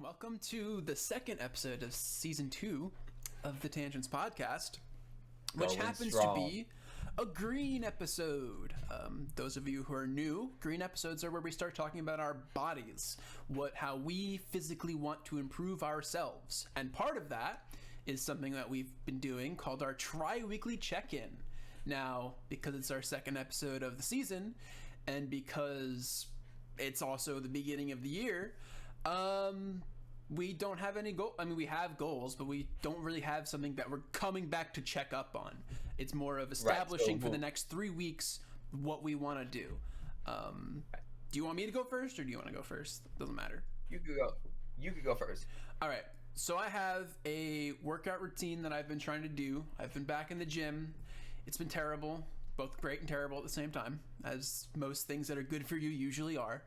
Welcome to the second episode of season 2 of the Tangents podcast, which Going happens strong. to be a green episode. Those of you who are new, green episodes are where we start talking about our bodies, how we physically want to improve ourselves. And part of that is something that we've been doing called our tri-weekly check-in. Now, because it's our second episode of the season, and because it's also the beginning of the year, we don't have any goal. I mean, we have goals, but we don't really have something that we're coming back to check up on. It's more of establishing for the next 3 weeks what we want to do. Do you want me to go first, or do you want to go first? Doesn't matter. You could go. You could go first. All right. So I have a workout routine that I've been trying to do. I've been back in the gym. It's been terrible, both great and terrible at the same time, as most things that are good for you usually are.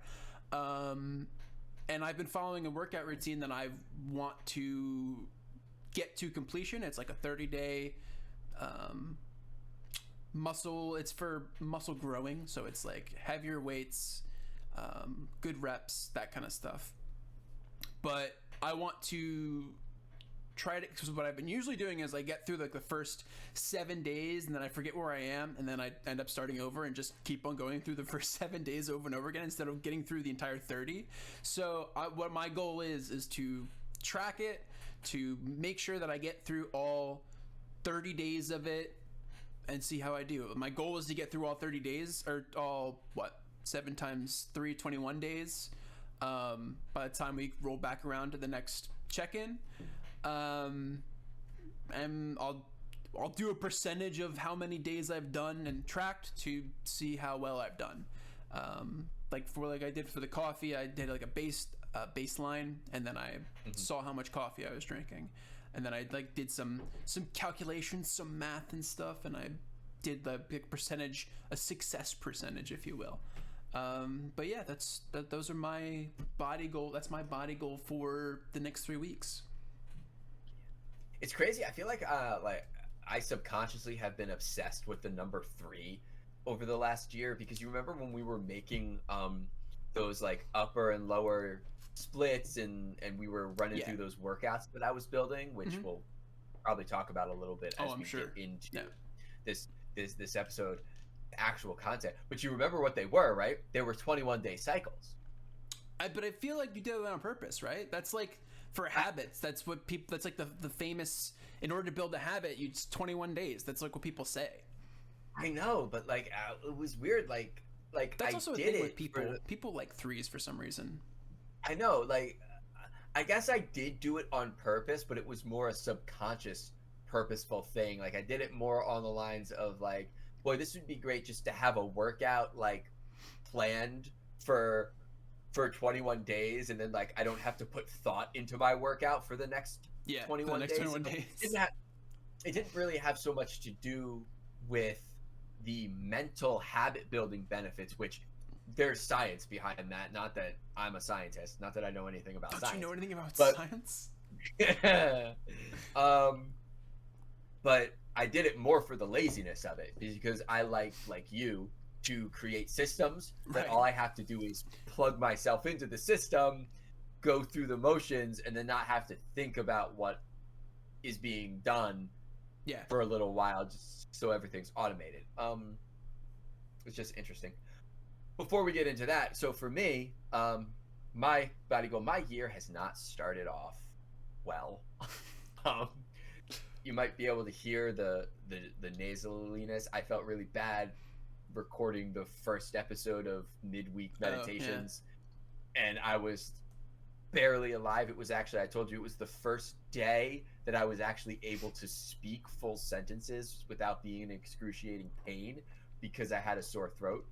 And I've been following a workout routine that I want to get to completion. It's like a 30-day muscle. It's for muscle growing, so it's like heavier weights, good reps, that kind of stuff. But I want to try to, because what I've been usually doing is I get through like the first 7 days and then I forget where I am, and then I end up starting over and just keep on going through the first 7 days over and over again instead of getting through the entire 30. So what my goal is to track it, to make sure that I get through all 30 days of it and see how I do. My goal is to get through all 30 days, or all 7 times 3, 21 days by the time we roll back around to the next check-in. And I'll do a percentage of how many days I've done and tracked to see how well I've done. Like I did for the coffee, I did like a baseline, and then I saw how much coffee I was drinking, and then I did some calculations, some math and stuff, and I did the percentage, a success percentage, if you will. But yeah, those are my body goal. That's my body goal for the next 3 weeks. It's crazy. I feel like I subconsciously have been obsessed with the number 3 over the last year, because you remember when we were making those like upper and lower splits, and we were running through those workouts that I was building, which we'll probably talk about a little bit as we get into this episode, actual content. But you remember what they were, right? They were 21-day cycles. But I feel like you did it on purpose, right? That's like for habits. That's what people. That's like the famous. In order to build a habit, it's 21 days. That's like what people say. I know, but like it was weird. Like that's I also did a thing it with people. People like 3s for some reason. I know. Like I guess I did do it on purpose, but it was more a subconscious, purposeful thing. Like I did it more on the lines of like, boy, this would be great just to have a workout like planned for 21 days, and then like I don't have to put thought into my workout for the next 21 days. 21 days. It didn't really have so much to do with the mental habit building benefits, which there's science behind that. Not that I'm a scientist, not that I know anything about science. Don't you know anything about science? But I did it more for the laziness of it, because I like you to create systems that all I have to do is plug myself into the system, go through the motions, and then not have to think about what is being done for a little while, just so everything's automated. It's just interesting. Before we get into that, so for me, my body goal, my year has not started off well. You might be able to hear the nasaliness. I felt really bad recording the first episode of midweek meditations, and I was barely alive. It was actually, I told you, it was the first day that I was actually able to speak full sentences without being in excruciating pain, because I had a sore throat.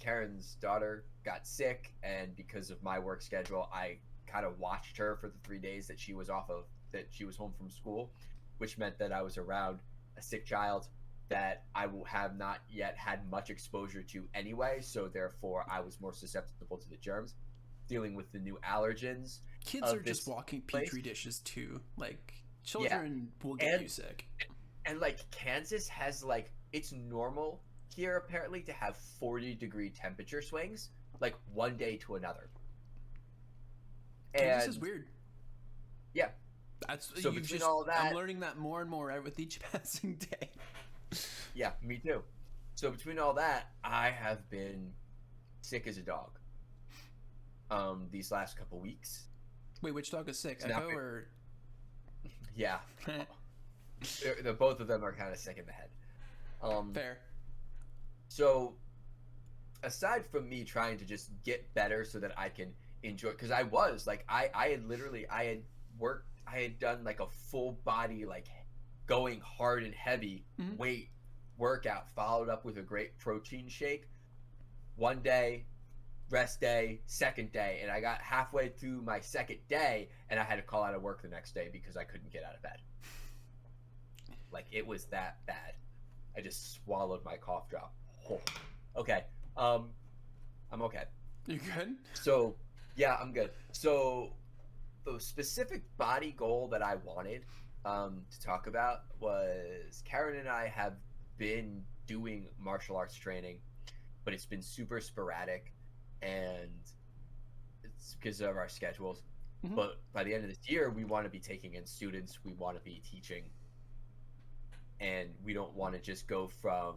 Karen's daughter got sick, and because of my work schedule, I kind of watched her for the 3 days that she was home from school, which meant that I was around a sick child that I will have not yet had much exposure to anyway, so therefore I was more susceptible to the germs, dealing with the new allergens. Kids are just walking petri dishes too. Like, children will get you sick. And like Kansas has like, it's normal here apparently to have 40-degree temperature swings, like one day to another. Kansas is And weird. yeah, That's so you've between just. all of I'm that, learning that more and more with each passing day. yeah, me too. So between all that, I have been sick as a dog. These last couple weeks. Wait, which dog is sick? It's not Echo been, or? yeah, the both of them are kind of sick in the head. Fair. So aside from me trying to just get better so that I can enjoy, because I was like, I had literally, I had worked, I had done like a full body, like going hard and heavy weight workout, followed up with a great protein shake. One day, rest day, second day, and I got halfway through my second day and I had to call out of work the next day because I couldn't get out of bed. Like, it was that bad. I just swallowed my cough drop. Oh. Okay. I'm okay. You good? So, yeah, I'm good. So, the specific body goal that I wanted to talk about was Karen and I have been doing martial arts training, but it's been super sporadic, and it's because of our schedules. But by the end of this year, we want to be taking in students, we want to be teaching, and we don't want to just go from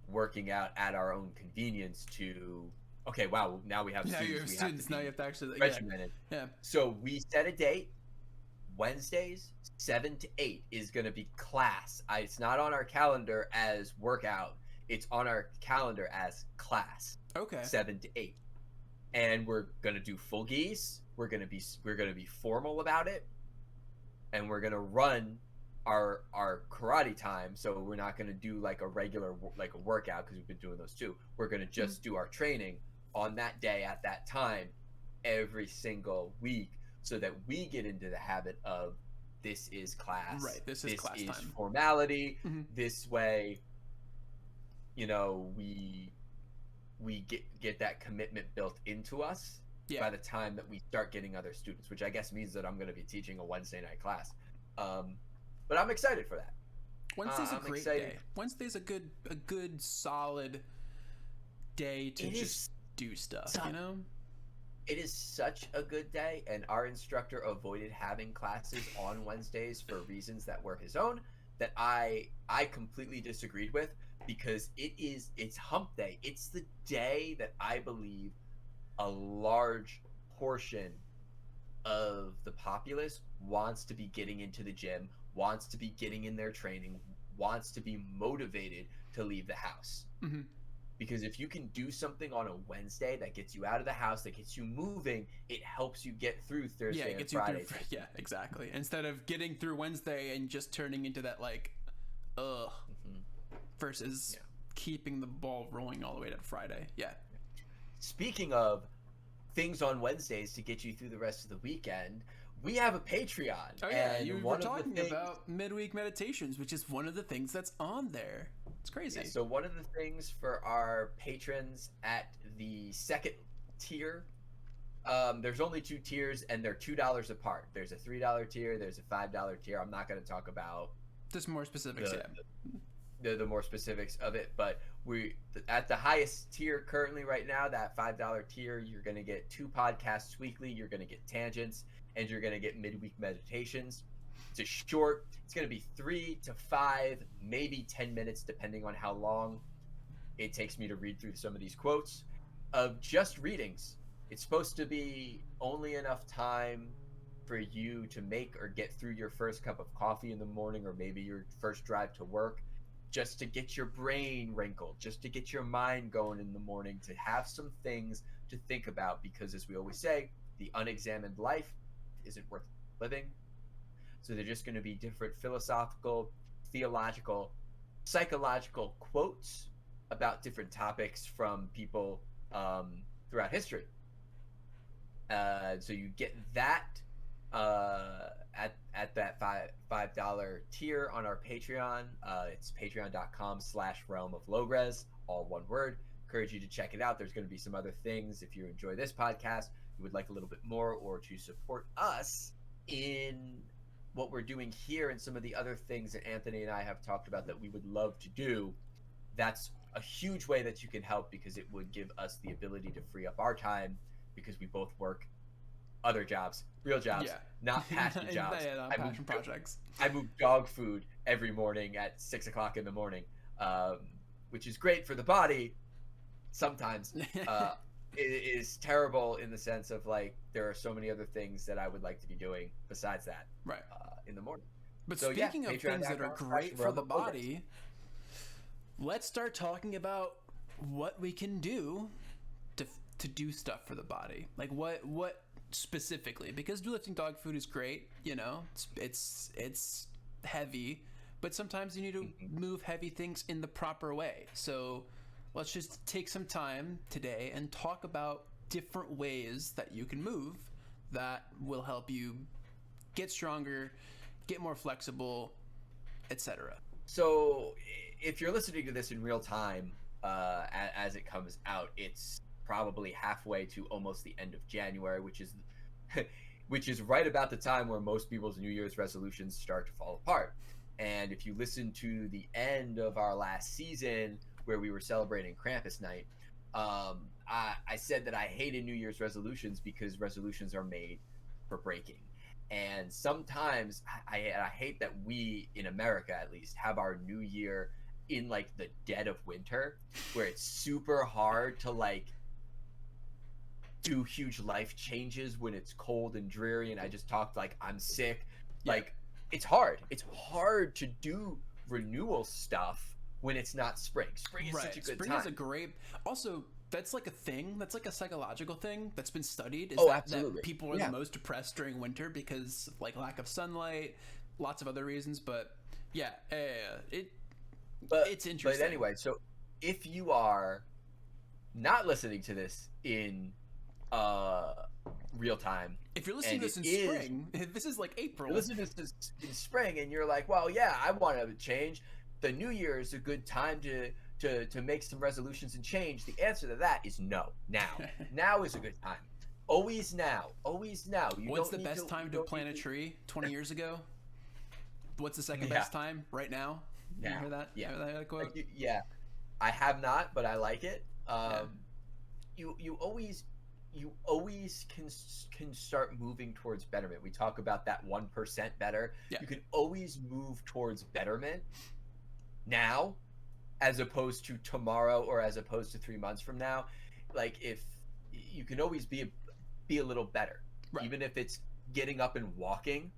working out at our own convenience to, okay, wow, now we have Now students. you have we students. have to Now be you have to actually. regimented. Yeah. So we set a date. Wednesdays 7 to 8 is going to be class. It's not on our calendar as workout. It's on our calendar as class. Okay. 7 to 8. And we're going to do full geese. We're going to be formal about it. And we're going to run our karate time. So we're not going to do like a regular like a workout, because we've been doing those too. We're going to just do our training on that day at that time every single week, so that we get into the habit of, this is class. Right. This is class time. Formality. This way, you know, we get that commitment built into us by the time that we start getting other students, which I guess means that I'm going to be teaching a Wednesday night class. But I'm excited for that. Wednesday's a great day. Wednesday's a good solid day to just do stuff, you know? It is such a good day, and our instructor avoided having classes on Wednesdays for reasons that were his own, that I completely disagreed with, because it's hump day. It's the day that I believe a large portion of the populace wants to be getting into the gym, wants to be getting in their training, wants to be motivated to leave the house. Because if you can do something on a Wednesday that gets you out of the house, that gets you moving, it helps you get through Thursday and Friday. Yeah, exactly. Instead of getting through Wednesday and just turning into that like, versus keeping the ball rolling all the way to Friday. Yeah. Speaking of things on Wednesdays to get you through the rest of the weekend, we have a Patreon. Oh yeah, you were talking about midweek meditations, which is one of the things that's on there. It's crazy. Yeah, so one of the things for our patrons at the second tier, there's only 2 tiers, and they're $2 apart. There's a $3 tier, there's a $5 tier. I'm not going to talk about just more specifics. The more specifics of it, but we at the highest tier currently right now, that $5 tier, you're going to get 2 podcasts weekly, you're going to get tangents, and you're going to get midweek meditations. It's a short, it's going to be 3 to 5, maybe 10 minutes, depending on how long it takes me to read through some of these quotes, of just readings. It's supposed to be only enough time for you to make or get through your first cup of coffee in the morning, or maybe your first drive to work, just to get your brain wrinkled, just to get your mind going in the morning, to have some things to think about, because as we always say, the unexamined life isn't worth living. So they're just going to be different philosophical, theological, psychological quotes about different topics from people throughout history. So you get that at that $5 tier on our Patreon. It's patreon.com/realm of Logres, all one word. Encourage you to check it out. There's going to be some other things. If you enjoy this podcast, you would like a little bit more, or to support us in what we're doing here and some of the other things that Anthony and I have talked about that we would love to do, that's a huge way that you can help, because it would give us the ability to free up our time, because we both work other jobs, real jobs, Yeah. not passion jobs. Yeah, not passion projects. I move dog food every morning at 6 o'clock in the morning, which is great for the body. Sometimes it is terrible in the sense of like there are so many other things that I would like to be doing besides that, Right. in the morning. But So, speaking of things that are great for the Logres. body, let's start talking about what we can do to do stuff for the body. Like what specifically? Because lifting dog food is great, you know. It's heavy, but sometimes you need to move heavy things in the proper way. So let's just take some time today and talk about different ways that you can move that will help you get stronger, get more flexible, etc. So if you're listening to this in real time, as it comes out, it's probably halfway to almost the end of January, which is which is right about the time where most people's New Year's resolutions start to fall apart. And if you listen to the end of our last season where we were celebrating Krampus night, I said that I hated New Year's resolutions because resolutions are made for breaking. And sometimes I hate that we, in America at least, have our New Year in like the dead of winter, where it's super hard to like do huge life changes when it's cold and dreary. And I just talked like I'm sick. Yeah. Like it's hard. It's hard to do renewal stuff when it's not spring. Spring is such a good Spring time. is a great. Also, that's like a thing. That's like a psychological thing that's been studied. Is Absolutely. That people are the most depressed during winter because of, like, lack of sunlight, lots of other reasons. But yeah, it's interesting. But anyway, so if you are not listening to this in real time, if you're listening to this in spring, this is like April. You're listening to this in spring, and you're like, well, yeah, I want to change. The New Year is a good time to make some resolutions and change. The answer to that is no. Now is a good time. Always now. What's the best time to plant a tree? 20 years ago. What's the second best time? Right now. You hear that? Yeah. Hear that quote? Yeah. I have not, but I like it. You always can start moving towards betterment. We talk about that 1% better. Yeah. You can always move towards betterment now, as opposed to tomorrow or as opposed to 3 months from now. Like if you can always be a little better, right. Even if it's getting up and walking,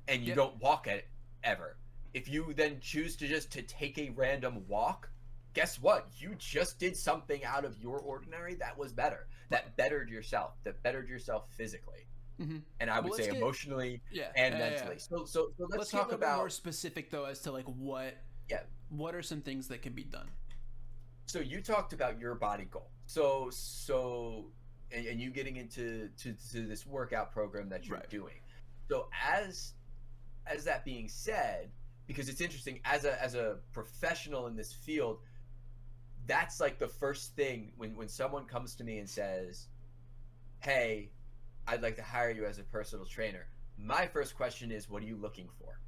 and you don't walk it ever. If you then choose to take a random walk, guess what? You just did something out of your ordinary that was better. That bettered yourself. That bettered yourself physically. Mm-hmm. And I would say emotionally and mentally. So let's talk get a about more specific though as to like what are some things that can be done. So you talked about your body goal. So and you getting into this workout program that you're doing. So as that being said, because it's interesting as a professional in this field, that's like the first thing when someone comes to me and says, hey, I'd like to hire you as a personal trainer. My first question is, what are you looking for?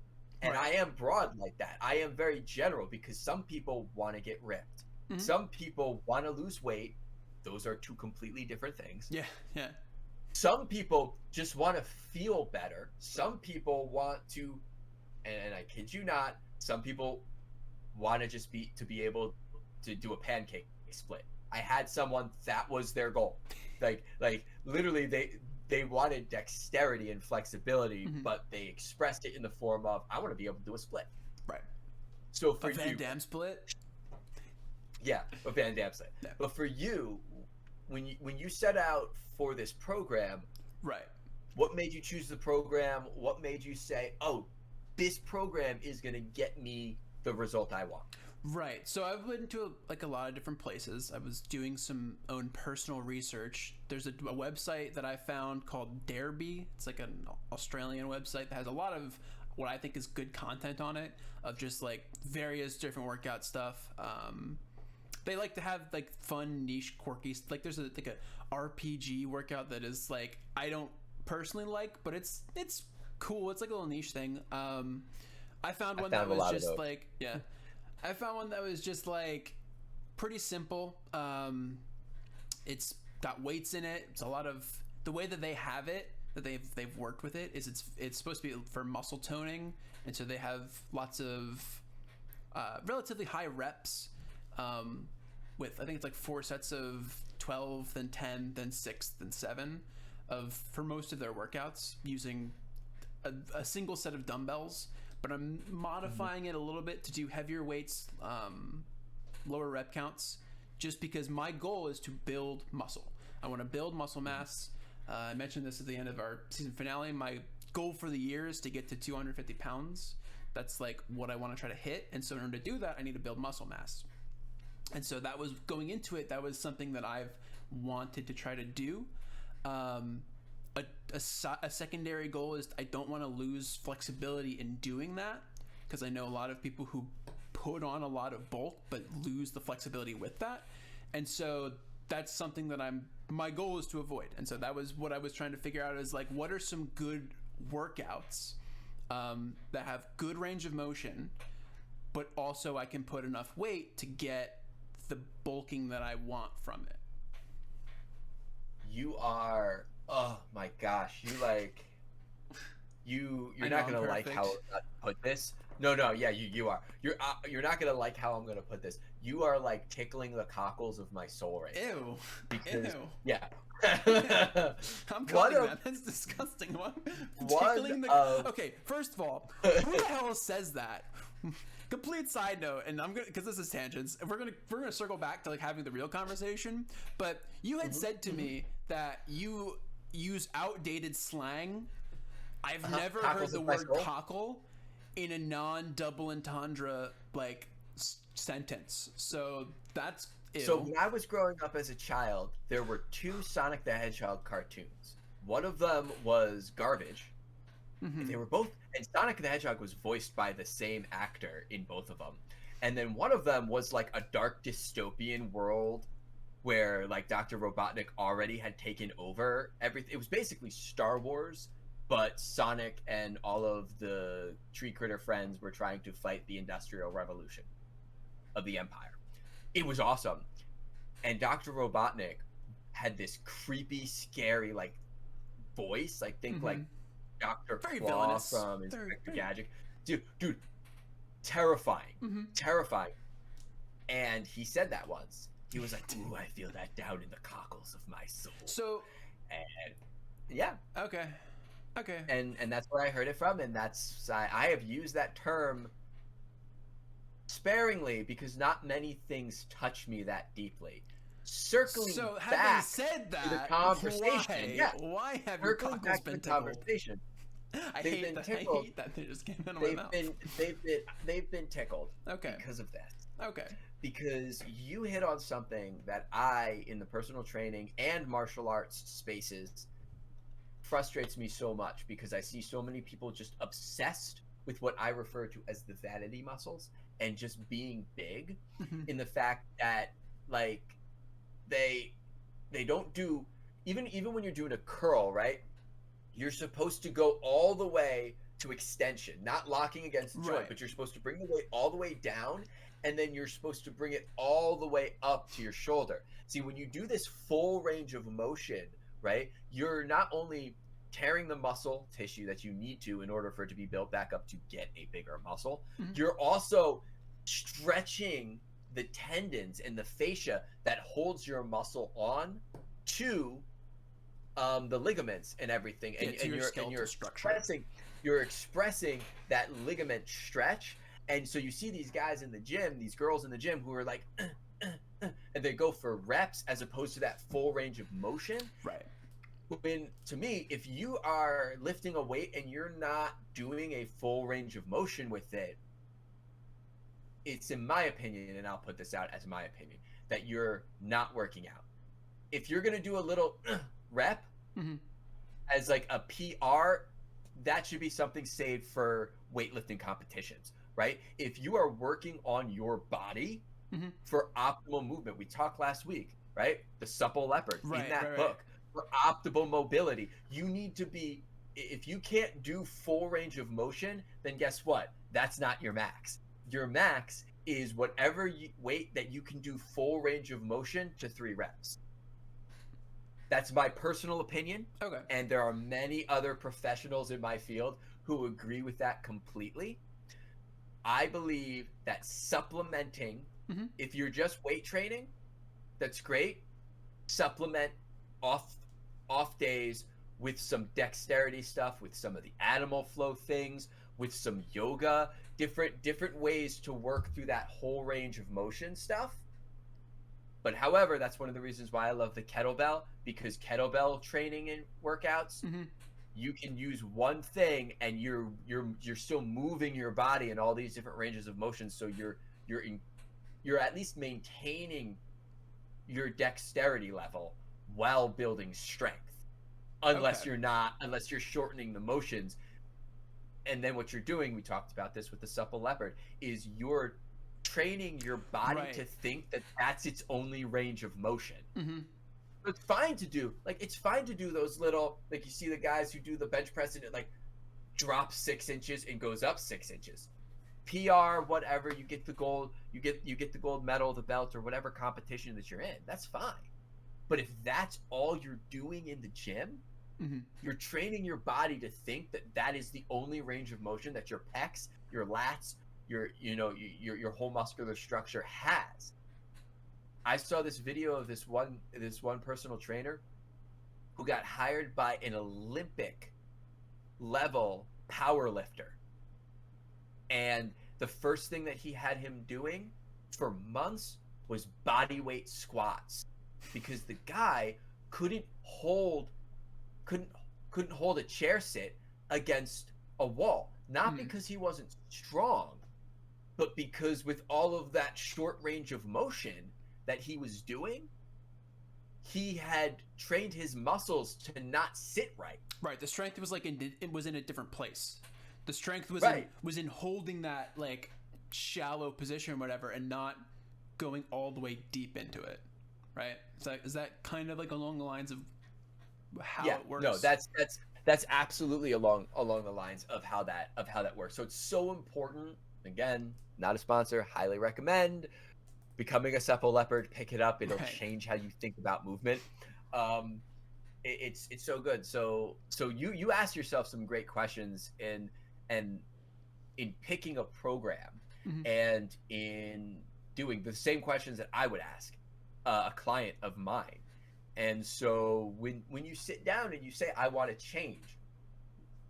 And I am broad like that. I am very general because some people want to get ripped. Mm-hmm. Some people want to lose weight. Those are two completely different things. Yeah. Some people just want to feel better. Some people want to, and I kid you not, some people want to just be able to do a pancake split. I had someone that was their goal. Like literally they wanted dexterity and flexibility, mm-hmm. but they expressed it in the form of, I want to be able to do a split. Right. So for a Van Damme split? Yeah, a Van Damme split. Yeah. But for you, when you set out for this program, right, what made you choose the program? What made you say, oh, this program is going to get me the result I want? Right. So I went to a lot of different places. I was doing some own personal research. There's a website that I found called Derby. It's like an Australian website that has a lot of what I think is good content on it, of just like various different workout stuff. They like to have like fun, niche, quirky, like there's a RPG workout that is like, I don't personally like, but it's cool. It's like a little niche thing. I found one that was just like, I found one that was just like pretty simple. It's got weights in it. It's a lot of the way that they have it, that they've worked with it, is it's supposed to be for muscle toning, and so they have lots of relatively high reps, with I think it's like 4 sets of 12, then 10, then 6, then 7 for most of their workouts using a single set of dumbbells. But I'm modifying it a little bit to do heavier weights, lower rep counts, just because my goal is to build muscle. I want to build muscle mass. I mentioned this at the end of our season finale. My goal for the year is to get to 250 pounds. That's like what I want to try to hit. And so in order to do that, I need to build muscle mass. And so that was going into it. That was something that I've wanted to try to do. A secondary goal is I don't want to lose flexibility in doing that, because I know a lot of people who put on a lot of bulk but lose the flexibility with that. And so that's something that my goal is to avoid. And so that was what I was trying to figure out, is like, what are some good workouts that have good range of motion, but also I can put enough weight to get the bulking that I want from it. You are, oh my gosh, you're not gonna like how I put this. No, yeah, you are. You're not gonna like how I'm gonna put this. You are like tickling the cockles of my soul right now. Ew. Because, Ew. yeah. I'm calling that. That's disgusting. Okay, first of all, who the hell says that? Complete side note, and I'm gonna, because this is tangents, and we're gonna circle back to like having the real conversation. But you had said to me that you use outdated slang. I've never heard the word cockle in a non-double entendre like sentence. So that's ew. So when I was growing up as a child, there were 2 Sonic the Hedgehog cartoons. One of them was garbage. Mm-hmm. They were both, and Sonic the Hedgehog was voiced by the same actor in both of them. And then one of them was like a dark dystopian world where like Dr. Robotnik already had taken over everything. It was basically Star Wars, but Sonic and all of the tree critter friends were trying to fight the Industrial Revolution of the Empire. It was awesome. And Dr. Robotnik had this creepy, scary like voice. Like think like Dr. Claw from Inspector Gadget. Dude, terrifying. Terrifying. And he said that once. He was like, "Ooh, I feel that down in the cockles of my soul." So, and yeah. Okay. And that's where I heard it from, and that's I have used that term sparingly because not many things touch me that deeply. Circling back said that, to the conversation, why have your cockles been tickled? Conversation. I hate that they just came out of my mouth. They've been tickled. Okay. Because of this. Okay. Because you hit on something that I, in the personal training and martial arts spaces, frustrates me so much, because I see so many people just obsessed with what I refer to as the vanity muscles and just being big, in the fact that like they don't do, even when you're doing a curl, right? You're supposed to go all the way to extension, not locking against the joint, but you're supposed to bring the weight all the way down, and then you're supposed to bring it all the way up to your shoulder. See, when you do this full range of motion, right, you're not only tearing the muscle tissue that you need to in order for it to be built back up to get a bigger muscle, you're also stretching the tendons and the fascia that holds your muscle on to the ligaments and everything, and you're expressing that ligament stretch. And so you see these guys in the gym, these girls in the gym, who are like and they go for reps as opposed to that full range of motion. Right. When, to me, if you are lifting a weight and you're not doing a full range of motion with it, it's, in my opinion, and I'll put this out as my opinion, that you're not working out. If you're going to do a little rep as like a PR, that should be something saved for weightlifting competitions, right? If you are working on your body for optimal movement, we talked last week, right? The Supple Leopard in that book. For optimal mobility, you need to be, if you can't do full range of motion, then guess what? That's not your max. Your max is whatever weight that you can do full range of motion to 3 reps. That's my personal opinion. Okay. And there are many other professionals in my field who agree with that completely. I believe that supplementing, if you're just weight training, that's great. Supplement off days with some dexterity stuff, with some of the animal flow things, with some yoga, different ways to work through that whole range of motion stuff. But however, that's one of the reasons why I love the kettlebell, because kettlebell training and workouts, you can use one thing and you're still moving your body in all these different ranges of motion, so you're at least maintaining your dexterity level while building strength. Unless you're shortening the motions. And then what you're doing, we talked about this with the supple leopard, is you're training your body to think that that's its only range of motion. It's fine to do, it's fine to do those little, like, you see the guys who do the bench press and it like drops 6 inches and goes up 6 inches. PR, whatever, you get the gold, you get the gold medal, the belt, or whatever competition that you're in. That's fine. But if that's all you're doing in the gym, you're training your body to think that that is the only range of motion that your pecs, your lats, your whole muscular structure has. I saw this video of this one personal trainer who got hired by an Olympic level power lifter. And the first thing that he had him doing for months was body weight squats, because the guy couldn't hold a chair sit against a wall, not because he wasn't strong, but because with all of that short range of motion that he was doing, he had trained his muscles to not sit right. Right. The strength was it was in a different place. The strength was in holding that like shallow position or whatever, and not going all the way deep into it. Right. Is that kind of like along the lines of how it works? No, that's absolutely along the lines of how that works. So it's so important. Again, not a sponsor, highly recommend becoming a supple leopard. Pick it up. It'll change how you think about movement. It's so good. So you ask yourself some great questions in picking a program, and in doing the same questions that I would ask a client of mine. And so when you sit down and you say, I want to change,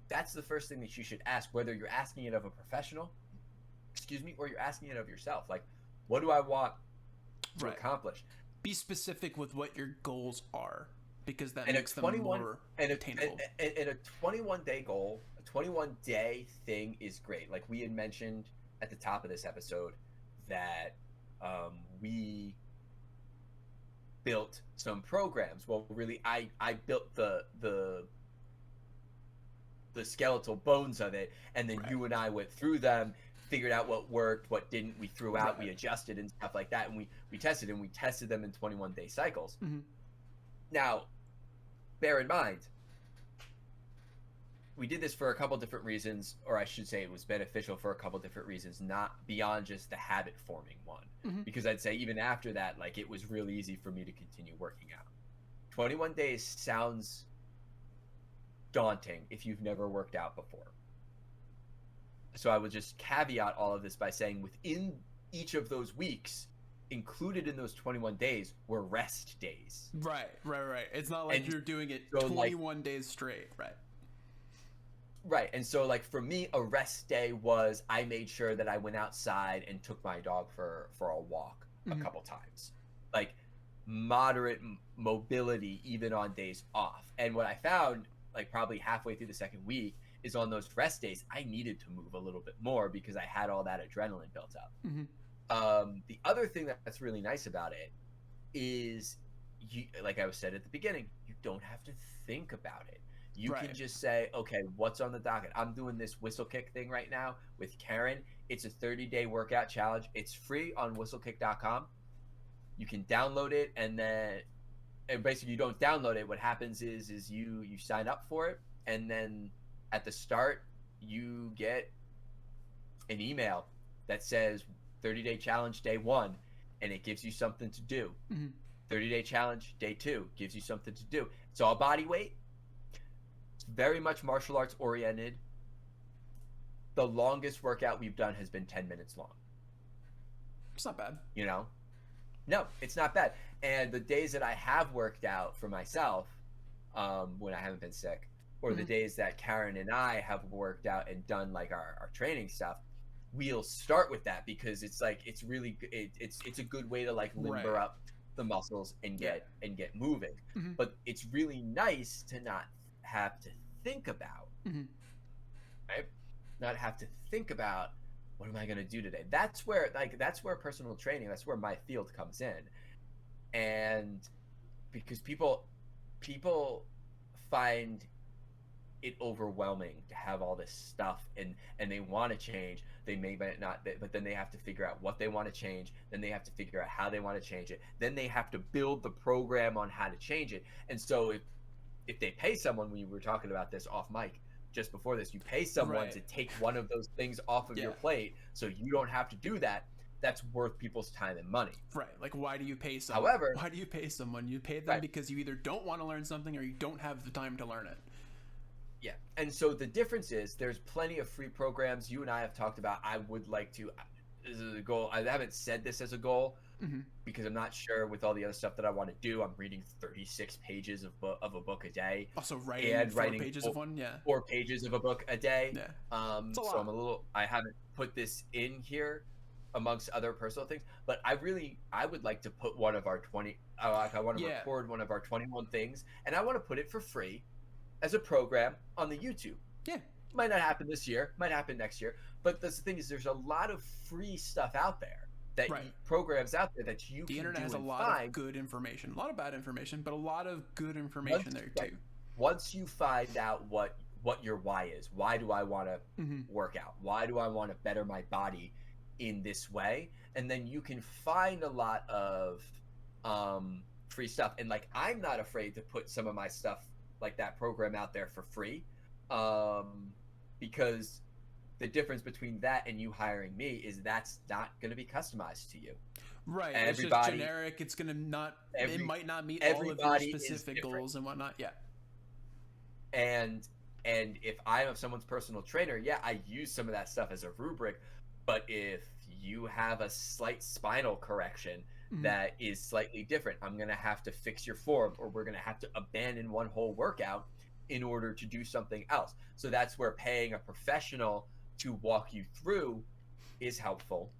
that's the first thing that you should ask, whether you're asking it of a professional, or you're asking it of yourself. Like, what do I want to accomplish? Be specific with what your goals are, because that makes them more attainable. And a 21-day goal, a 21-day thing is great. Like we had mentioned at the top of this episode that we built some programs. Well, really, I built the skeletal bones of it, and then you and I went through them, figured out what worked, what didn't, we threw out, we adjusted and stuff like that, and we tested them in 21-day cycles. Now, bear in mind, we did this for a couple different reasons, or I should say it was beneficial for a couple different reasons, not beyond just the habit forming one. Because I'd say even after that, like, it was really easy for me to continue working out. 21 days sounds daunting if you've never worked out before. So I would just caveat all of this by saying within each of those weeks, included in those 21 days, were rest days. Right. It's not like you're doing it 21 days straight. Right. And so, like, for me, a rest day was I made sure that I went outside and took my dog for a walk a couple times. Like, moderate mobility even on days off. And what I found, like, probably halfway through the second week, is on those rest days, I needed to move a little bit more because I had all that adrenaline built up. The other thing that's really nice about it is, you, like I said at the beginning, you don't have to think about it. You can just say, okay, what's on the docket? I'm doing this whistle kick thing right now with Karen. It's a 30-day workout challenge. It's free on whistlekick.com. You can download it, and then basically you don't download it. What happens is you sign up for it, and then at the start you get an email that says 30-day challenge day 1, and it gives you something to do. 30-day challenge, day 2 gives you something to do. It's all body weight. It's very much martial arts oriented. The longest workout we've done has been 10 minutes long. It's not bad. You know? No, it's not bad. And the days that I have worked out for myself, when I haven't been sick, or the days that Karen and I have worked out and done like our training stuff, we'll start with that because it's like it's really it's a good way to like limber up the muscles and get moving. But it's really nice to not have to think about, right? Not have to think about what am I going to do today. That's where personal training, that's where my field comes in. And because people find it overwhelming to have all this stuff and they want to change. They may not, but then they have to figure out what they want to change. Then they have to figure out how they want to change it. Then they have to build the program on how to change it. And so if they pay someone, we were talking about this off mic just before this, you pay someone to take one of those things off of your plate so you don't have to do that. That's worth people's time and money. Right. Like, why do you pay someone? However, why do you pay someone? You pay them because you either don't want to learn something or you don't have the time to learn it. Yeah. And so the difference is there's plenty of free programs. You and I have talked about, I would like to, this is a goal. I haven't said this as a goal because I'm not sure with all the other stuff that I want to do. I'm reading 36 pages of a book a day. Also writing 4 pages of one. Yeah. 4 pages of a book a day. Yeah. So I haven't put this in here amongst other personal things, but I would like to put one of our 20, I want to record one of our 21 things, and I want to put it for free as a program on the YouTube. Yeah. Might not happen this year, might happen next year, but the thing is there's a lot of free stuff out there that programs out there that you the can internet do has a and lot find. of good information, a lot of bad information, but a lot of good information there too. Once you find out what your why is, why do I want to work out, why do I want to better my body in this way, and then you can find a lot of free stuff. And like, I'm not afraid to put some of my stuff like that program out there for free, because the difference between that and you hiring me is that's not going to be customized to you. Right. It's just generic. It's going to not, it might not meet all of your specific goals and whatnot. Yeah. And if I'm someone's personal trainer, I use some of that stuff as a rubric. But if you have a slight spinal correction that is slightly different, I'm going to have to fix your form, or we're going to have to abandon one whole workout in order to do something else. So that's where paying a professional to walk you through is helpful.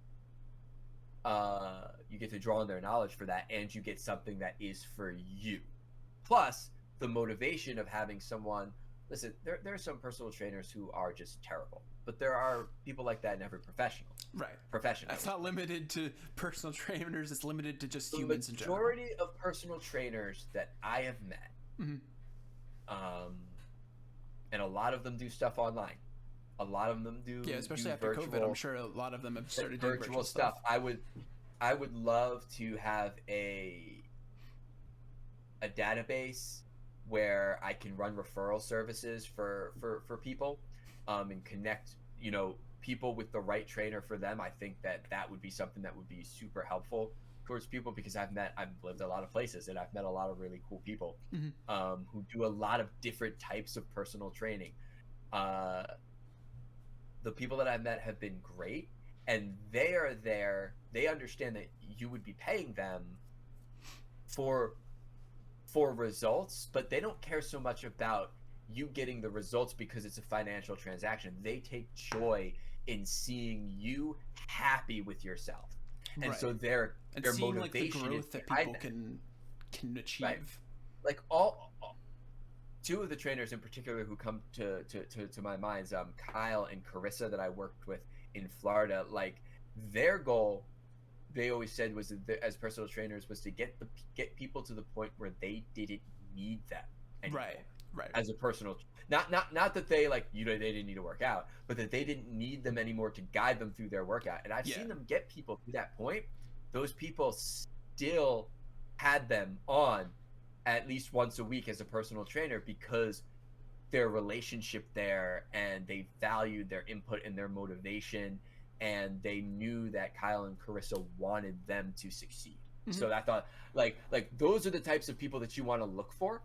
You get to draw on their knowledge for that, and you get something that is for you. Plus, the motivation of having someone, listen, there are some personal trainers who are just terrible, but there are people like that in every profession. That's not limited to personal trainers. It's limited to just humans in general. The majority of personal trainers that I have met, and a lot of them do stuff online. A lot of them do. Yeah, especially after COVID, I'm sure a lot of them have started doing virtual stuff. I would love to have a database where I can run referral services for people, and connect, people with the right trainer for them. I think that would be something that would be super helpful towards people, because I've lived a lot of places and I've met a lot of really cool people who do a lot of different types of personal training. The people that I've met have been great, and they are there. They understand that you would be paying them for results, but they don't care so much about you getting the results because it's a financial transaction. They take joy in seeing you happy with yourself, and so their motivation, like the growth that people can achieve. Right. Like all two of the trainers in particular who come to my minds, Kyle and Carissa, that I worked with in Florida, like their goal, they always said, was as personal trainers, was to get people to the point where they didn't need them anymore. Right. As a personal, not that they they didn't need to work out, but that they didn't need them anymore to guide them through their workout. And I've seen them get people to that point. Those people still had them on at least once a week as a personal trainer because their relationship there, and they valued their input and their motivation, and they knew that Kyle and Carissa wanted them to succeed. Mm-hmm. So I thought like those are the types of people that you want to look for.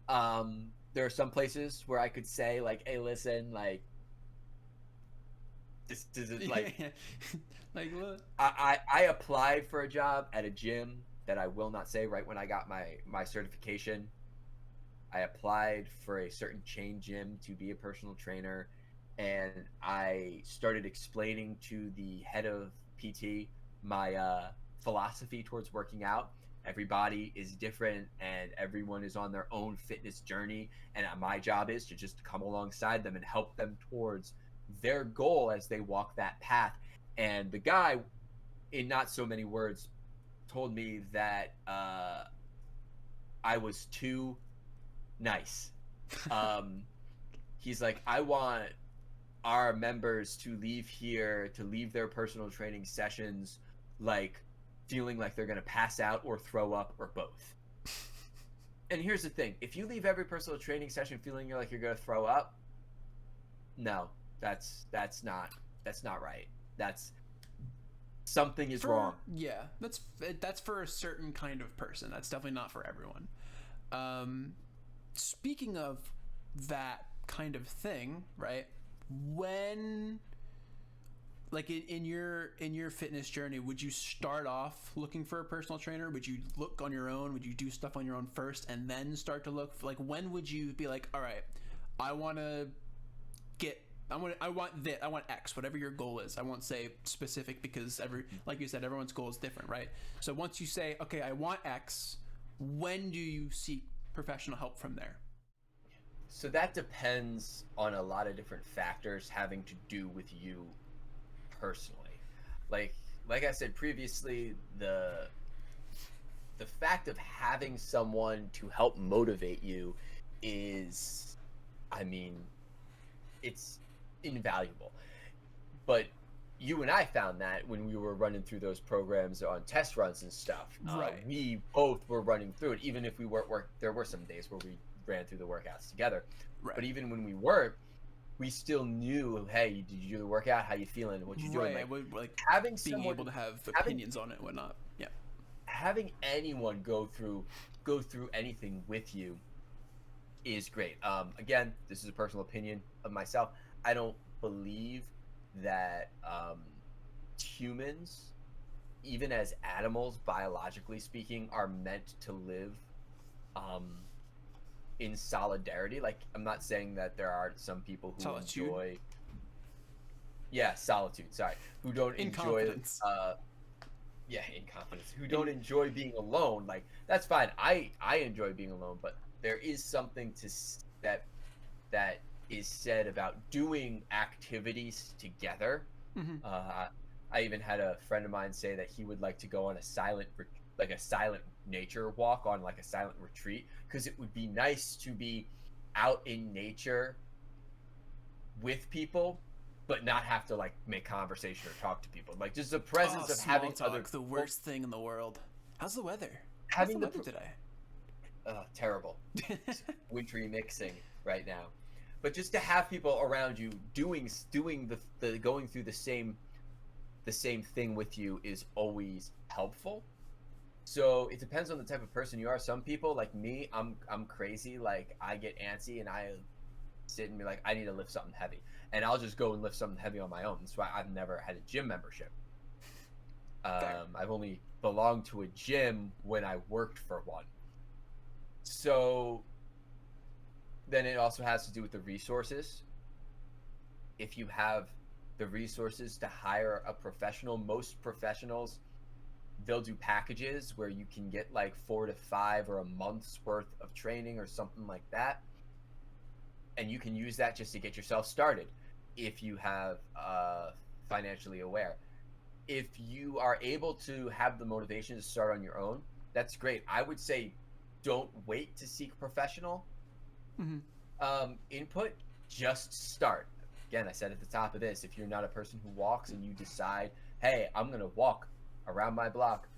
There are some places where I could say like, hey, listen, like this is like Yeah. Like what? I applied for a job at a gym that I will not say. Right when I got my certification, I applied for a certain chain gym to be a personal trainer, and I started explaining to the head of PT my philosophy towards working out. Everybody is different, and everyone is on their own fitness journey, and my job is to just come alongside them and help them towards their goal as they walk that path. And the guy, in not so many words, told me that I was too nice. Um, he's like, I want our members to leave here, to leave their personal training sessions, like feeling like they're going to pass out or throw up or both. And here's the thing: if you leave every personal training session feeling like you're going to throw up, no, that's not right. That's something is wrong. Yeah, that's for a certain kind of person. That's definitely not for everyone. Speaking of that kind of thing, right? When, like in your fitness journey, would you start off looking for a personal trainer? Would you look on your own? Would you do stuff on your own first and then start to look for, like, when would you be like, all right, I want X, whatever your goal is. I won't say specific because like you said, everyone's goal is different, right? So once you say, okay, I want X, when do you seek professional help from there? So that depends on a lot of different factors having to do with you personally. Like I said previously, the fact of having someone to help motivate you is, I mean, it's invaluable. But you and I found that when we were running through those programs on test runs and stuff. Right. We both were running through it, even if we weren't there were some days where we ran through the workouts together. Right. But even when we weren't, we still knew, hey, did you do the workout? How you feeling? What you doing? Right. Like having being someone, able to have opinions on it and whatnot. Yeah. Having anyone go through anything with you is great. Again, this is a personal opinion of myself. I don't believe that humans, even as animals, biologically speaking, are meant to live in solidarity. Like, I'm not saying that there aren't some people who enjoy solitude, sorry, who don't enjoy in confidence, who don't enjoy being alone. Like, that's fine. I enjoy being alone, but there is something that is said about doing activities together. Mm-hmm. I even had a friend of mine say that he would like to go on a silent nature walk, on like a silent retreat, because it would be nice to be out in nature with people, but not have to like make conversation or talk to people. Like, just the presence of having talk, other the worst thing in the world. How's the weather? Having How's the weather today? Terrible. Wintry mixing right now. But just to have people around you doing the going through the same thing with you is always helpful. So it depends on the type of person you are. Some people, like me, I'm crazy. Like, I get antsy and I sit and be like, I need to lift something heavy, and I'll just go and lift something heavy on my own. That's why I've never had a gym membership. I've only belonged to a gym when I worked for one. So then it also has to do with the resources. If you have the resources to hire a professional, most professionals, they'll do packages where you can get like 4 to 5 or a month's worth of training or something like that. And you can use that just to get yourself started if you have financially aware. If you are able to have the motivation to start on your own, that's great. I would say don't wait to seek professional input. Just start. Again, I said at the top of this, if you're not a person who walks and you decide, hey, I'm going to walk around my block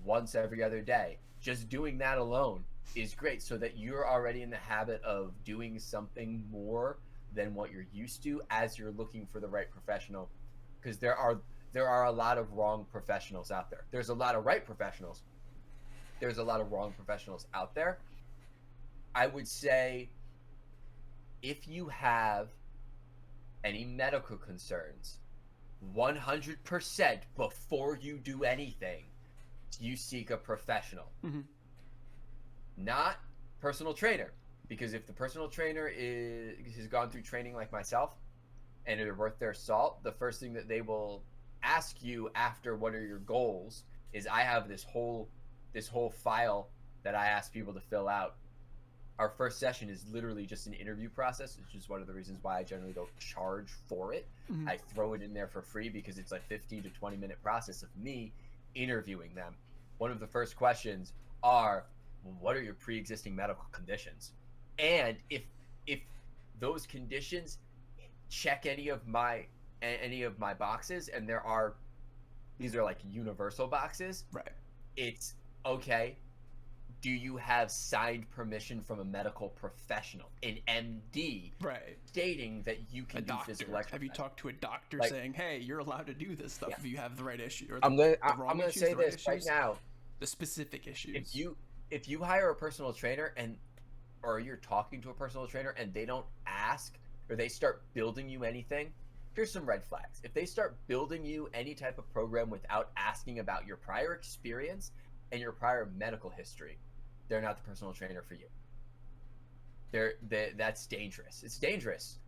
once every other day, just doing that alone is great, so that you're already in the habit of doing something more than what you're used to as you're looking for the right professional. Because there there are a lot of wrong professionals out there. There's a lot of right professionals. There's a lot of wrong professionals out there. I would say if you have any medical concerns, 100% before you do anything, you seek a professional. Mm-hmm. Not personal trainer. Because if the personal trainer has gone through training like myself and they're worth their salt, the first thing that they will ask you after what are your goals is, I have this whole file that I ask people to fill out. Our first session is literally just an interview process. It's just one of the reasons why I generally don't charge for it. Mm-hmm. I throw it in there for free because it's like 15 to 20 minute process of me interviewing them. One of the first questions are, what are your pre-existing medical conditions? And if those conditions check any of my boxes, and these are like universal boxes, right? It's okay. Do you have signed permission from a medical professional, an MD, right, stating that you can do physical exercise? Have you talked to a doctor saying, "Hey, you're allowed to do this stuff if you have the right issue"? Or I'm gonna say this right now. The specific issues. If you hire a personal trainer or you're talking to a personal trainer and they don't ask, or they start building you anything, here's some red flags. If they start building you any type of program without asking about your prior experience and your prior medical history, they're not the personal trainer for you. That's dangerous. It's dangerous.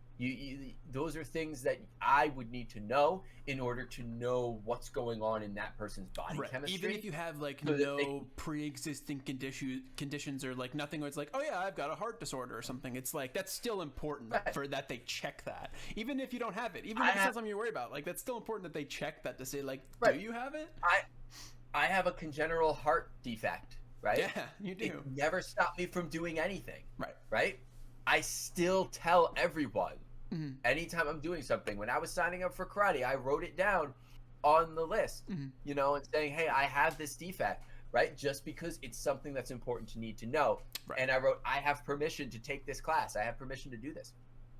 Those are things that I would need to know in order to know what's going on in that person's body chemistry. Even if you have like no pre-existing conditions or like nothing where it's like, oh yeah, I've got a heart disorder or something. It's like, that's still important for that they check that. Even if you don't have it, even if it's not something you worry about, like that's still important that they check that to say like, do you have it? I have a congenital heart defect, right? Yeah, you do. It never stopped me from doing anything. Right. I still tell everyone. Mm-hmm. Anytime I'm doing something, when I was signing up for karate, I wrote it down on the list, and saying, hey, I have this defect, right? Just because it's something that's important to need to know. Right. And I wrote, I have permission to take this class. I have permission to do this.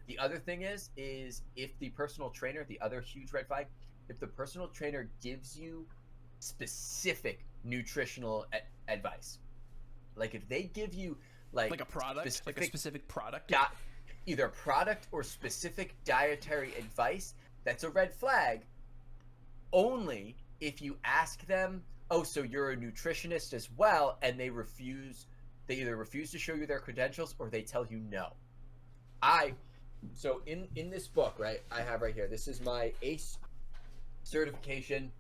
The other thing is if the personal trainer, the other huge red flag, if the personal trainer gives you specific nutritional advice, like if they give you like a product, like a specific product, either product or specific dietary advice, that's a red flag. Only if you ask them, oh, so you're a nutritionist as well, and they either refuse to show you their credentials or they tell you no. So in this book, right, I have right here, this is my ACE certification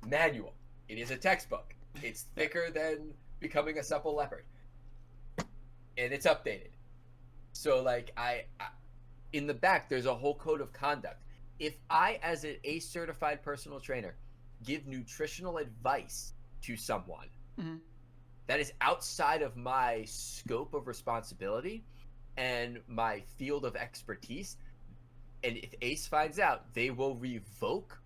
manual. It is a textbook. It's thicker than Becoming a Supple Leopard. And it's updated. So like I in the back, there's a whole code of conduct. If I, as an ACE certified personal trainer, give nutritional advice to someone that is outside of my scope of responsibility and my field of expertise, and if ACE finds out, they will revoke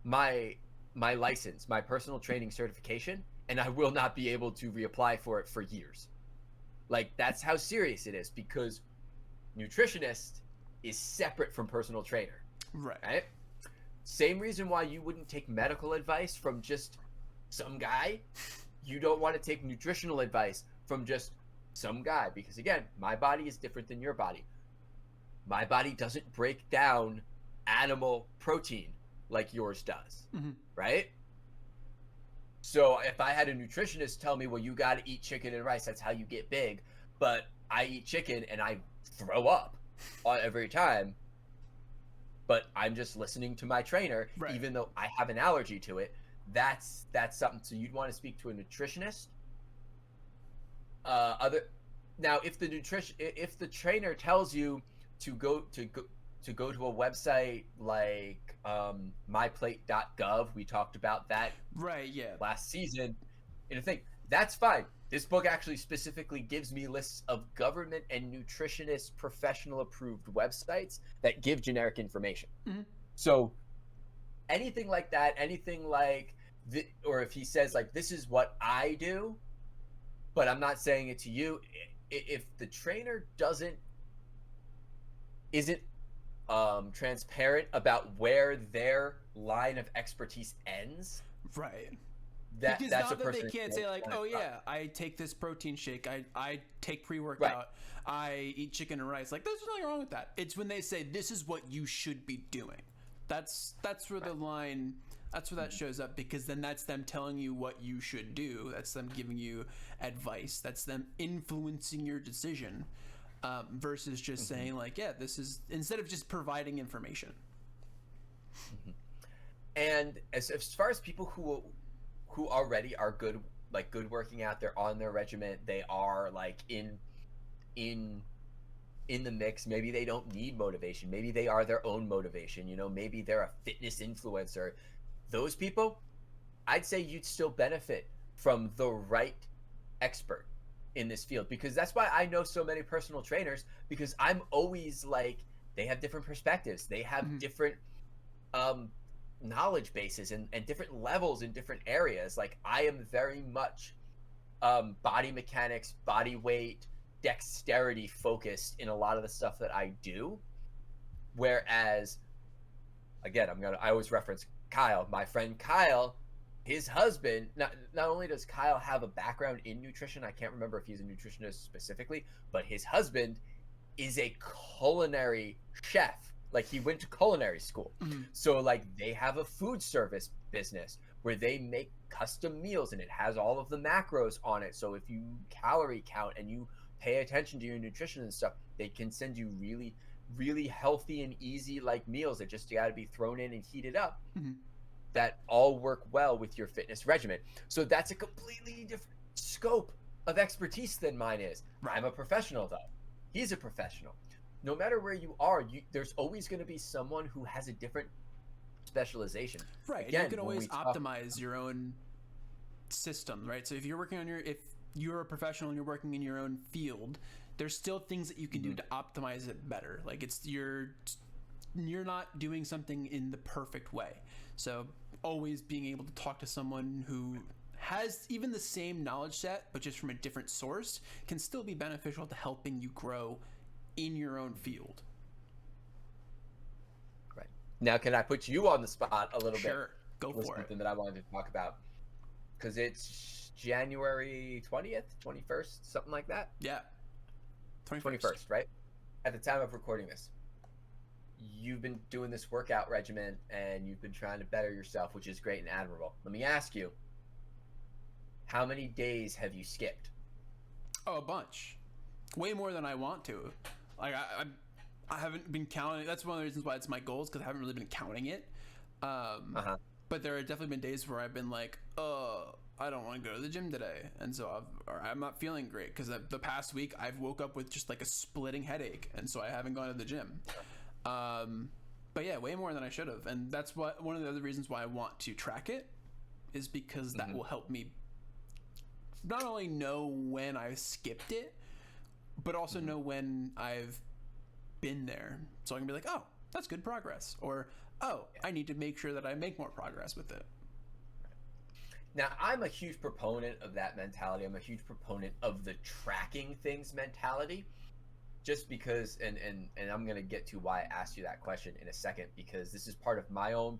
my license, my personal training certification, and I will not be able to reapply for it for years. Like, that's how serious it is, because nutritionist is separate from personal trainer. Right? Same reason why you wouldn't take medical advice from just some guy. You don't want to take nutritional advice from just some guy, because again, my body is different than your body. My body doesn't break down animal protein like yours does. Right? So if I had a nutritionist tell me, well, you got to eat chicken and rice, that's how you get big, but I eat chicken and I throw up every time, but I'm just listening to my trainer, even though I have an allergy to it, that's something. So you'd want to speak to a nutritionist. Now, if the trainer tells you to go to a website like myplate.gov, we talked about that last season in a thing, that's fine. This book actually specifically gives me lists of government and nutritionist professional approved websites that give generic information. So anything like that, anything like or if he says like, this is what I do, but I'm not saying it to you, if the trainer isn't transparent about where their line of expertise ends, Right. that's Because a not that they person can't say like, oh yeah, I take this protein shake, I take pre-workout, Right. I eat chicken and rice. Like, there's nothing wrong with that. It's when they say this is what you should be doing. That's where the line. That's where that shows up, because then that's them telling you what you should do. That's them giving you advice. That's them influencing your decision, versus just saying like, yeah, this is, instead of just providing information. And as far as people who already are good, like good working out, they're on their regiment, they are like in the mix, maybe they don't need motivation, maybe they are their own motivation, you know, maybe they're a fitness influencer. Those people, I'd say you'd still benefit from the right expert in this field, because that's why I know so many personal trainers, because I'm always like, they have different perspectives, they have different knowledge bases and different levels in different areas. Like, I am very much body mechanics, body weight, dexterity focused in a lot of the stuff that I do. Whereas, again, I always reference Kyle, my friend Kyle, his husband, not only does Kyle have a background in nutrition, I can't remember if he's a nutritionist specifically, but his husband is a culinary chef. Like, he went to culinary school. So like, they have a food service business where they make custom meals, and it has all of the macros on it. So if you calorie count and you pay attention to your nutrition and stuff, they can send you really, really healthy and easy like meals that just got to be thrown in and heated up, that all work well with your fitness regimen. So that's a completely different scope of expertise than mine is. I'm a professional though. He's a professional. No matter where you are, there's always going to be someone who has a different specialization. Right. Again, and you can always optimize your own system, right? So if you're working on if you're a professional and you're working in your own field, there's still things that you can do to optimize it better. Like, you're not doing something in the perfect way. So always being able to talk to someone who has even the same knowledge set, but just from a different source, can still be beneficial to helping you grow in your own field. Right. Now, can I put you on the spot a little bit? Sure. Go for it. Something that I wanted to talk about, because it's January 20th, 21st, something like that. Yeah. 21st, right? At the time of recording this, you've been doing this workout regimen and you've been trying to better yourself, which is great and admirable. Let me ask you, how many days have you skipped? Oh, a bunch. Way more than I want to. Like, I haven't been counting. That's one of the reasons why it's my goals, because I haven't really been counting it. But there have definitely been days where I've been like, I don't want to go to the gym today, and so I'm not feeling great, because the past week I've woke up with just like a splitting headache, and so I haven't gone to the gym. But yeah, way more than I should have, and that's one of the other reasons why I want to track it, is because that will help me not only know when I skipped it, but also know when I've been there, so I can be like, oh, that's good progress, or oh, I need to make sure that I make more progress with it. Now, I'm a huge proponent of that mentality. I'm a huge proponent of the tracking things mentality, just because, and I'm going to get to why I asked you that question in a second, because this is part of my own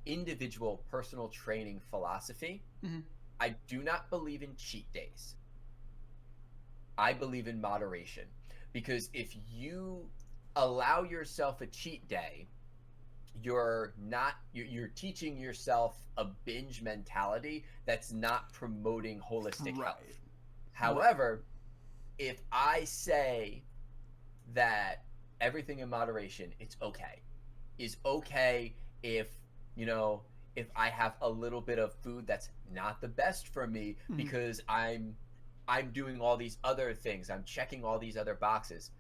individual personal training philosophy. I do not believe in cheat days. I believe in moderation, because if you allow yourself a cheat day, you're teaching yourself a binge mentality that's not promoting holistic health. However, if I say that everything in moderation, it's okay. Is okay if, if I have a little bit of food that's not the best for me, because I'm doing all these other things. I'm checking all these other boxes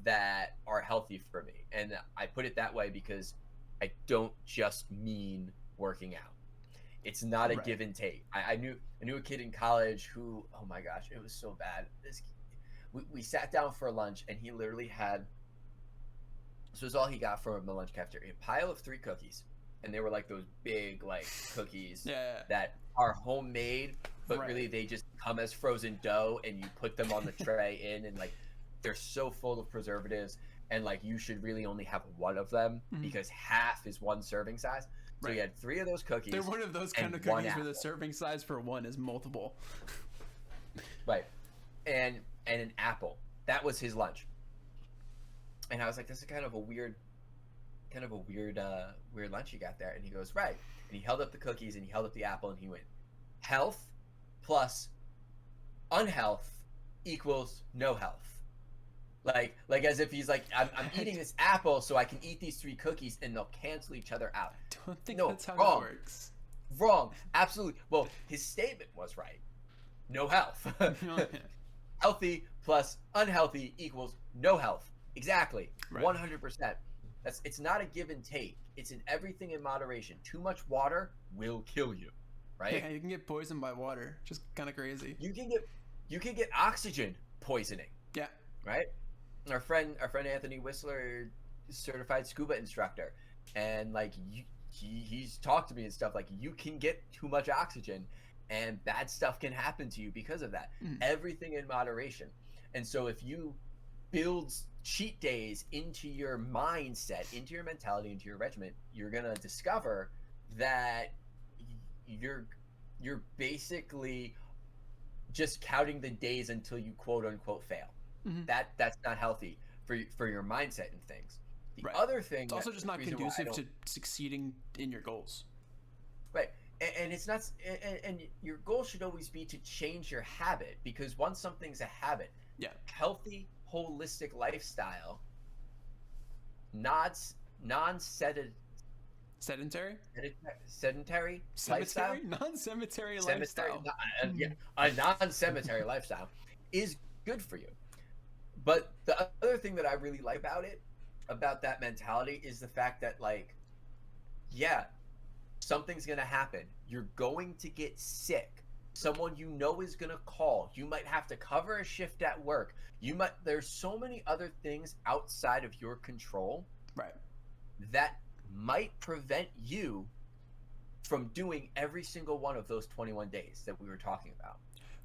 that are healthy for me. And I put it that way because I don't just mean working out. It's not a give and take. I knew a kid in college who, oh my gosh, it was so bad. We sat down for lunch, and he literally had, this was all he got from the lunch cafeteria, a pile of 3 cookies. And they were like those big like cookies that are homemade, but really they just come as frozen dough, and you put them on the tray and like, they're so full of preservatives. and like you should really only have one of them because half is one serving size. So he had 3 of those cookies. They're one of those kind of cookies where the serving size for one is multiple. Right. And an apple. That was his lunch. And I was like, this is kind of a weird lunch you got there. And he goes, right. And he held up the cookies and he held up the apple and he went, health plus unhealth equals no health. Like as if he's like, I'm eating this apple so I can eat these 3 cookies and they'll cancel each other out. I don't think that's how that works. Wrong. Absolutely. Well, his statement was right. No health. Healthy plus unhealthy equals no health. Exactly. Right. 100%. It's not a give and take. It's in everything in moderation. Too much water will kill you. Right? Yeah, you can get poisoned by water. Just kind of crazy. You can get oxygen poisoning. Yeah. Right? Our friend Anthony Whistler is certified scuba instructor, and like he's talked to me and stuff, like you can get too much oxygen and bad stuff can happen to you because of that. Everything in moderation. And so if you build cheat days into your mindset, into your mentality, into your regiment, you're gonna discover that you're basically just counting the days until you quote unquote fail. That's not healthy for your mindset and things. The other thing, it's also just not conducive to succeeding in your goals. Right. And it's not, and your goal should always be to change your habit, because once something's a habit, healthy, holistic lifestyle, non-sedentary lifestyle, non-cemetery lifestyle. A non-cemetery lifestyle is good for you. But the other thing that I really like about that mentality, is the fact that, like, something's gonna happen. You're going to get sick. Someone you know is gonna call. You might have to cover a shift at work. There's so many other things outside of your control, right, that might prevent you from doing every single one of those 21 days that we were talking about.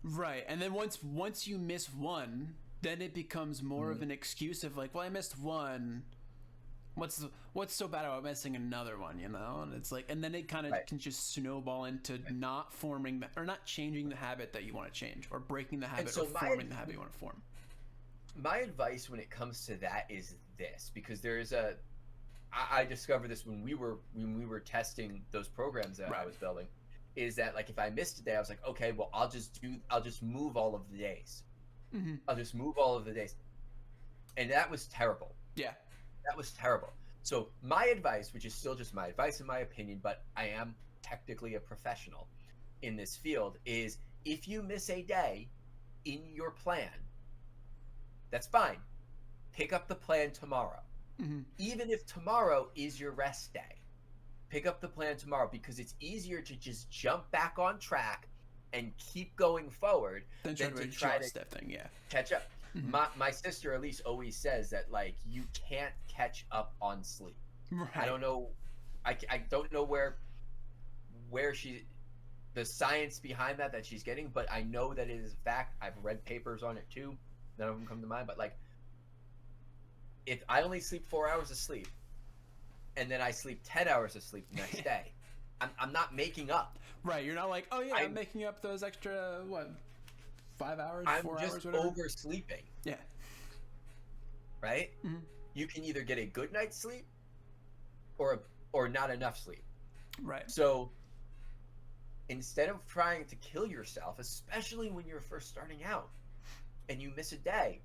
Right. And then once you miss one, then it becomes more of an excuse of like, well, I missed one. What's so bad about missing another one, you know? And it's like, and then it kind of can just snowball into not forming or not changing the habit that you want to change, or breaking the habit, or forming the habit you want to form. My advice when it comes to that is this, because I discovered this when we were testing those programs that I was building, is that like if I missed a day, I was like, okay, well I'll just move all of the days. I'll just move all of the days. And that was terrible. Yeah. That was terrible. So my advice, which is still just my advice in my opinion, but I am technically a professional in this field, is if you miss a day in your plan, that's fine. Pick up the plan tomorrow. Even if tomorrow is your rest day, pick up the plan tomorrow, because it's easier to just jump back on track and keep going forward than to try to catch up. My sister Elise always says that, like, you can't catch up on sleep. Right. I don't know where the science behind that she's getting, but I know that it is a fact. I've read papers on it too. None of them come to mind, but like, if I only sleep 4 hours of sleep and then I sleep 10 hours of sleep the next day, I'm not making up. Right. You're not like, oh yeah, I'm making up those extra 5 hours, 4 hours, whatever. I'm just oversleeping. Yeah. Right? You can either get a good night's sleep or not enough sleep. Right. So instead of trying to kill yourself, especially when you're first starting out and you miss a day,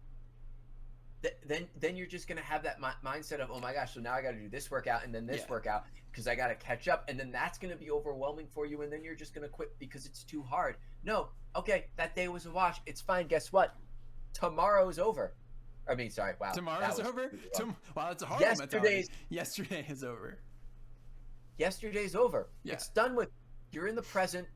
then you're just going to have that mindset of, oh my gosh, so now I got to do this workout and then this workout because I got to catch up, and then that's going to be overwhelming for you, and then you're just going to quit because it's too hard. No, okay, that day was a wash. It's fine. Guess what? Tomorrow's over. I mean, sorry, wow. Tomorrow's over? Wow, that's a hard mentality. Yesterday is over. Yesterday's over. Yeah. It's done with. You're in the present.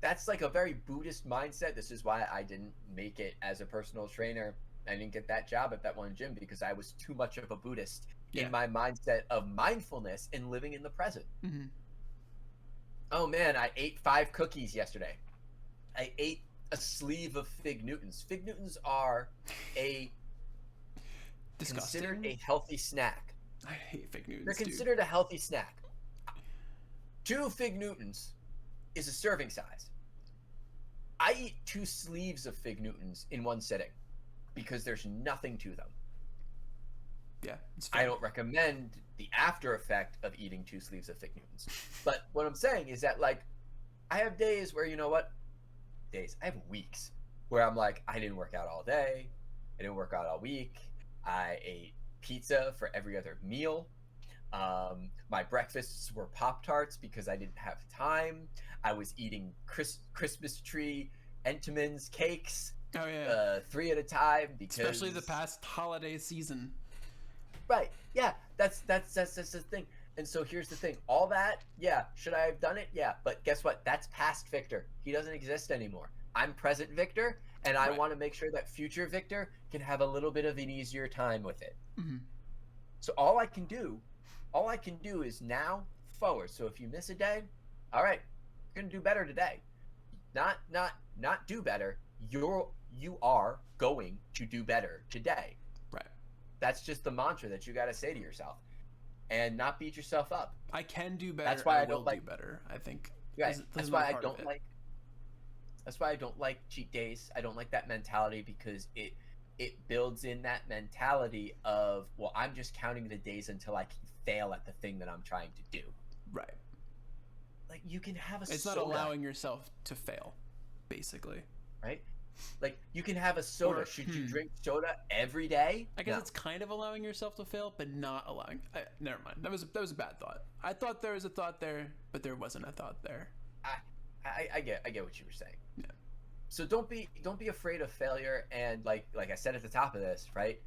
That's like a very Buddhist mindset. This is why I didn't make it as a personal trainer. I didn't get that job at that one gym, because I was too much of a Buddhist in my mindset of mindfulness and living in the present. Oh man, I ate 5 cookies yesterday. I ate a sleeve of Fig Newtons. Fig Newtons are a considered a disgusting. healthy snack. I hate fig They're Newtons, dude. considered a healthy snack. 2 fig Newtons is a serving size. I eat 2 sleeves of fig Newtons in one sitting because there's nothing to them. Yeah, it's I fair. don't recommend the after effect of eating 2 sleeves of fig Newtons. But what I'm saying is that, like, I have days where, you know what? I have weeks where I'm like, I didn't work out all day. I didn't work out all week. I ate pizza for every other meal. My breakfasts were Pop-Tarts because I didn't have time. I was eating Christmas tree Entenmann's cakes, Oh yeah, 3 at a time because especially the past holiday season. right, yeah, that's the thing. And so here's the thing: all that, yeah, should I have done it? Yeah, but guess what? That's past Victor. He doesn't exist anymore. I'm present Victor, and I Right. want to make sure that future Victor can have a little bit of an easier time with it. Mm-hmm. So all I can do is now forward. So if you miss a day, all right, you're gonna do better today. Not do better. You are going to do better today. Right. That's just the mantra that you got to say to yourself, and not beat yourself up. I can do better. That's why I I don't will like. do better. I think. Right. This That's is why not I part of don't it. like. That's why I don't like cheat days. I don't like that mentality because it builds in that mentality of, well, I'm just counting the days until I can fail at the thing that I'm trying to do. Right. Like, you can have a It's soda, not allowing yourself to fail, basically. right? Like, you can have a soda. Or, Should you drink soda every day? I guess No. it's kind of allowing yourself to fail, but not allowing. Never mind. That was a bad thought. I thought there was a thought there, but there wasn't a thought there. I get what you were saying. Yeah. So don't be afraid of failure. And like I said at the top of this, right?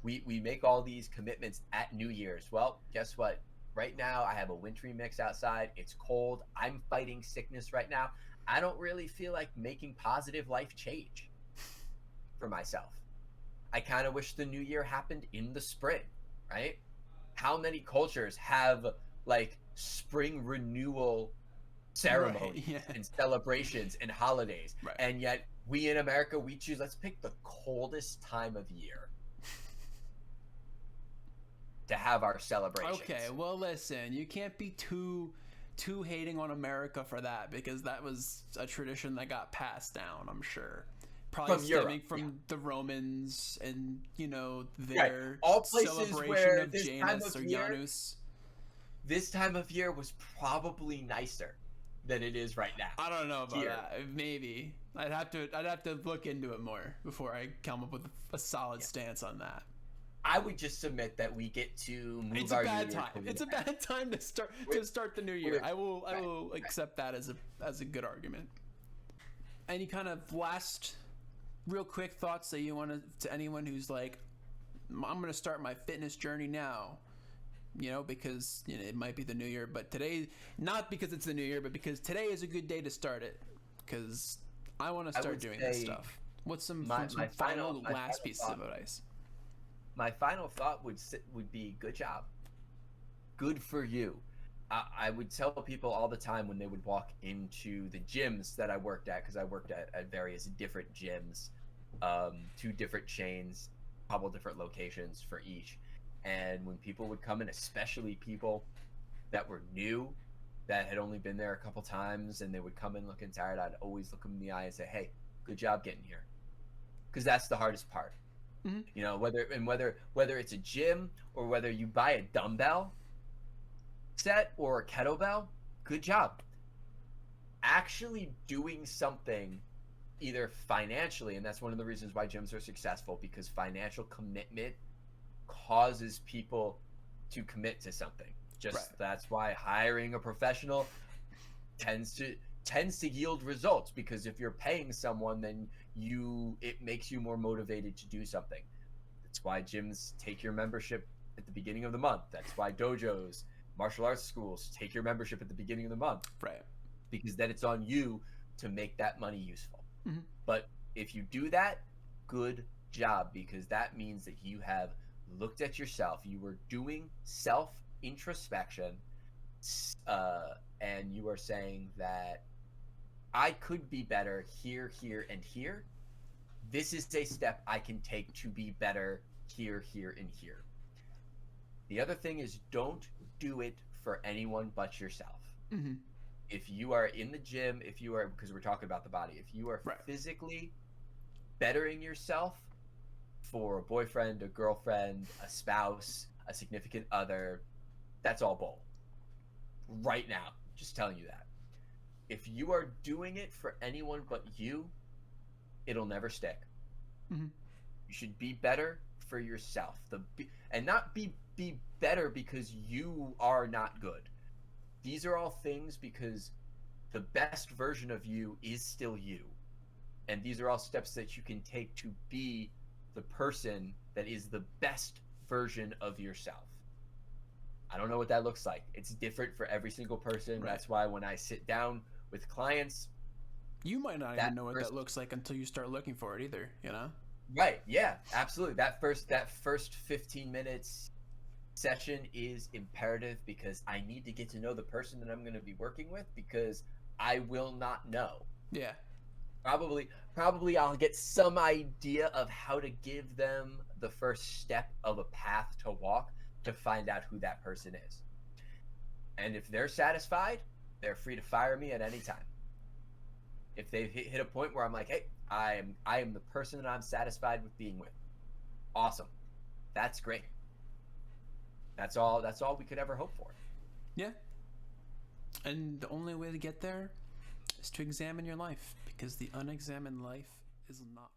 We make all these commitments at New Year's. Well, guess what? Right now I have a wintry mix outside. It's cold. I'm fighting sickness right now. I don't really feel like making positive life change for myself. I kind of wish the new year happened in the spring, right? How many cultures have like spring renewal ceremonies Right, yeah. and celebrations and holidays, Right. and yet we in America, we choose, let's pick the coldest time of year to have our celebrations. Okay, well, listen, you can't be too hating on America for that, because that was a tradition that got passed down, I'm sure. Probably From stemming Europe, from yeah. the Romans and, Right. their All places celebration where of this time Janus of or year, Janus. this time of year was probably nicer than it is right now. I don't know about Here. that. Maybe I'd have to look into it more before I come up with a solid stance on that. I would just submit that we get to move It's our a bad New Year's time. to It's a bad time to start the new year. We're- I will accept that as a good argument. Any kind of last real quick thoughts that you want to anyone who's like, I'm going to start my fitness journey now, because it might be the new year, but today, not because it's the new year, but because today is a good day to start it, because I want to start would doing this say stuff. What's some my final final last pieces thought- of advice? My final thought would be good job. Good for you. I would tell people all the time when they would walk into the gyms that I worked at, because I worked at various different gyms, 2 different chains, a couple different locations for each. And when people would come in, especially people that were new, that had only been there a couple times, and they would come in looking tired, I'd always look them in the eye and say, hey, good job getting here. Because that's the hardest part. Mm-hmm. Whether it's a gym or whether you buy a dumbbell set or a kettlebell, good job. Actually doing something, either financially, and that's one of the reasons why gyms are successful, because financial commitment causes people to commit to something. That's why hiring a professional tends to yield results, because if you're paying someone, then it makes you more motivated to do something. That's why gyms take your membership at the beginning of the month. That's why dojos, martial arts schools take your membership at the beginning of the month. Right. Because then it's on you to make that money useful. Mm-hmm. But if you do that, good job, because that means that you have looked at yourself. You were doing self-introspection, and you are saying that I could be better here, here, and here. This is a step I can take to be better here, here, and here. The other thing is, don't do it for anyone but yourself. Mm-hmm. If you are in the gym, if you are, because we're talking about the body, if you are Right. physically bettering yourself for a boyfriend, a girlfriend, a spouse, a significant other, that's all bull. Right now, just telling you that. If you are doing it for anyone but you, it'll never stick. Mm-hmm. You should be better for yourself. And not be better because you are not good. These are all things because the best version of you is still you. And these are all steps that you can take to be the person that is the best version of yourself. I don't know what that looks like. It's different for every single person. Right. That's why when I sit down with clients, You might not even know what that looks like until you start looking for it either, you know? Right, yeah, absolutely. That first 15 minutes session is imperative because I need to get to know the person that I'm going to be working with, because I will not know. Yeah. Probably I'll get some idea of how to give them the first step of a path to walk to find out who that person is. And if they're satisfied, they're free to fire me at any time. If they've hit a point where I'm like, hey, I am the person that I'm satisfied with being with. Awesome. That's great. That's all we could ever hope for. Yeah. And the only way to get there is to examine your life, because the unexamined life is not